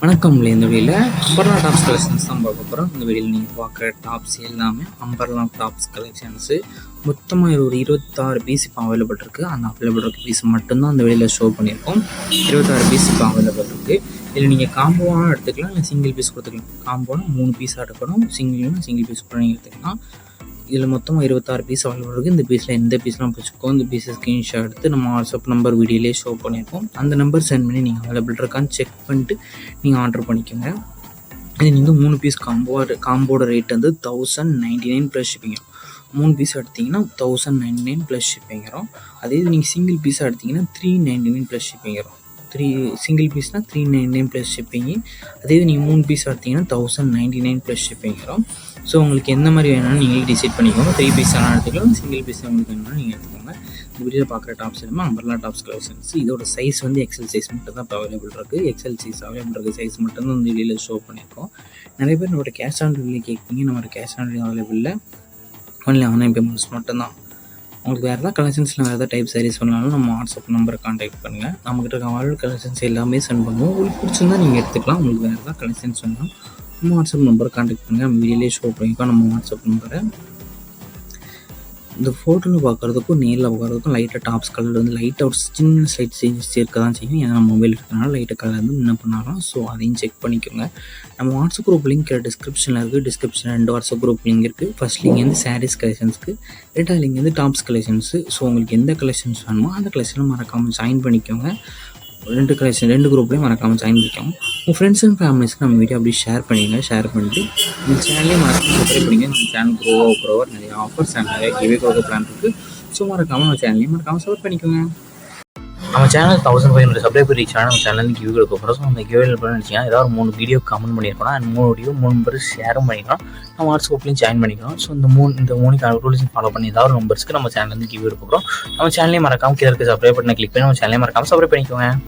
வணக்கம். இந்த வீடியோவில் அம்பர்லா டாப்ஸ் கலெக்ஷன்ஸ் தான் பார்க்க போகிறோம். இந்த வீடியோவில் நீங்கள் பார்க்குற டாப்ஸ் எல்லாமே அம்பர்லா டாப்ஸ் கலெக்ஷன்ஸு. மொத்தமாக ஒரு 26 பீஸ் இப்போ அவைலபிள் இருக்குது. அந்த அவைலபிள் இருக்க பீஸ் மட்டும்தான் அந்த வீடியோவில் ஷோ பண்ணியிருக்கோம். 26 பீஸ் இப்போ அவைலபிள் இருக்குது. இதில் நீங்கள் காம்போவாக எடுத்துக்கலாம், இல்லை சிங்கிள் பீஸ் கொடுத்துக்கலாம். காம்போனா 3 பீஸாக எடுக்கணும், சிங்கிள் பீஸ் கூட நீங்கள் எடுத்துக்கலாம். இதில் மொத்தமாக 26 பீஸ் அவைலபிள் இருக்குது. இந்த பீஸில் எந்த பீஸ்லாம் பிடிச்சிக்கோ இந்த பீஸை ஸ்க்ரீன்ஷாட் எடுத்து நம்ம வாட்ஸ்அப் நம்பர் வீடியோலேயே ஷோ பண்ணியிருக்கோம். அந்த நம்பர் சென்ட் பண்ணி நீங்கள் அவைலபிள் இருக்கான்னு செக் பண்ணிட்டு நீங்கள் ஆர்டர் பண்ணிக்கோங்க. இது நீங்கள் 3 பீஸ் காம்போட ரேட் வந்து 1099 ப்ளஸ் ஷிப்பிங். 3 பீஸ் எடுத்திங்கன்னா 1099 ப்ளஸ் ஷிப்பிங் வரும். அதே இது நீங்கள் சிங்கிள் பீஸாக எடுத்திங்கன்னா 399 ப்ளஸ் ஷிப்பிங் வரும். சிங்கிள் பீஸ்னால் 399 ப்ளஸ் ஷிப்பிங்கு. அதே இது நீங்கள் 3 பீஸ் எடுத்திங்கன்னா 1099 ப்ளஸ் ஷிப்பிங் வரும். ஸோ உங்களுக்கு எந்த மாதிரி வேணும்னு நீங்களே டிசைட் பண்ணிக்கோங்க. 3 பீஸ் எல்லாம் எடுத்துக்கலாம், சிங்கிள் பீஸ் உங்களுக்கு வேணும்னா நீங்கள் எடுத்துக்கோங்க. இந்த வீடியோவில் பார்க்குற டாப்ஸ் எல்லாமே அம்பர்லா டாப்ஸ் கலெக்ஷன்ஸ். இதோட சைஸ் வந்து எக்ஸல் சைஸ் மட்டும் தான் இப்போ அவைலபிள் இருக்குது. எக்ஸல் சைஸ் அவைலபிள் இருக்க சைஸ் மட்டும் தான் இந்த வீடியோவில் ஷோ பண்ணியிருக்கோம். நிறைய பேர் நம்மளோட கேஷ் ஆன் டெலிவரி கேட்பீங்க. நம்மளோட கேஷ் ஆன் டெலிவரி அவைலபிளில் ஒன்லி ஆன்லைன் பேமெண்ட்ஸ் மட்டும்தான். உங்களுக்கு வேறு ஏதாவது கலெக்ஷன்ஸில் வேறு ஏதாவது டைப் சாரீஸ் பண்ணாலும் நம்ம வாட்ஸ்அப் நம்பரை கான்டாக்ட் பண்ணுங்கள். நம்மகிட்ட இருக்க அவைலபிள் கலெக்ஷன்ஸ் எல்லாமே சென்ட் பண்ணுவோம். உங்களுக்கு பிடிச்சிருந்தா நீங்கள் எடுத்துக்கலாம். உங்களுக்கு வேறு ஏதாவது கலெக்ஷன்ஸ் வேணால் நம்ம வாட்ஸ்அப் நம்பரை கான்டாக்ட் பண்ணுங்கள். நம்ம வீடியோலேயே ஷோ பண்ணிக்கோ நம்ம வாட்ஸ்அப் நம்பரை. இந்த ஃபோட்டோவில் பார்க்குறதுக்கும் நேரில் பார்க்குறதுக்கும் லைட்டாக டாப்ஸ் கலர் வந்து லைட்டாக ஒரு சின்ன ஸ்லைட் சேஞ்சஸ் இருக்க தான் செய்யும். ஏன்னா நம்ம மொபைல் இருக்கிறனால லைட்டாக கலர் வந்து முன்ன பண்ணாலும். ஸோ அதையும் செக் பண்ணிக்கோங்க. நம்ம வாட்ஸ்அப் குரூப் லிங்க் டிஸ்கிரிப்ஷனில் இருக்குது. டிஸ்கிரிப்ஷனில் 2 வாட்ஸ்அப் குரூப் லிங்க் இருக்குது. ஃபஸ்ட் லிங்க் வந்து சாரீஸ் கலெக்ஷன்ஸ்க்கு, 2வது லிங்க் வந்து டாப்ஸ் கலெக்ஷன்ஸு. ஸோ உங்களுக்கு எந்த கலெக்ஷன்ஸ் வேணுமோ அந்த கலெக்ஷனில் மறக்காமல் ஜாயின் பண்ணிக்கோங்க. 2 குரூப்லேயும் மறக்காமல் ஜாயின் பண்ணிக்கோங்க. உங்கள் ஃப்ரெண்ட்ஸ் அண்ட் ஃபேமிலிஸ்க்கு நம்ம வீடியோ அப்படியே ஷேர் பண்ணிடுங்க. ஷேர் பண்ணிவிட்டு இந்த சேனலையும் மறக்காமல் சப்ஸ்கிரைப் பண்ணிங்க. நம்ம சேனல் க்ரோவர் நிறைய ஆஃபர்ஸ் அண்ட் நிறைய கிவே கொடுக்க பிளான் இருக்குது. ஸோ மறக்காமல் நம்ம சேனலையும் மறக்காமல் சப்போர்ட் பண்ணிக்கோங்க. நம்ம சேனல் 1500 சப்ஸ்கிரைபர் ரீச் ஆனால் நம்ம சேனல் கியூ கொடுக்க போகிறோம். ஸோ அந்த கியூவில் பண்ணிச்சிங்கன்னா ஏதாவது 3 வீடியோ கமெண்ட் பண்ணியிருக்கோம். அந்த 3 வீடியோ 3 பேர் ஷேரும் பண்ணிக்கலாம். நம்ம வாட்ஸ்அப்லேயும் ஜாயின் பண்ணிக்கலாம். ஸோ இந்த 3 ரூல்ஸும் ஃபாலோ பண்ணி ஏதாவது நம்பர்ஸ்க்கு நம்ம சேனல் கியூ கொடுக்க போகிறோம். நம்ம சேனலையும் மறக்காமல் கீழே இருக்க சப்ஸ்கிரைப் பண்ணி கிளிக் பண்ணி நம்ம சேனலையும் மறக்காமல் சப்ஸ்கிரைப் பண்ணிக்கோங்க.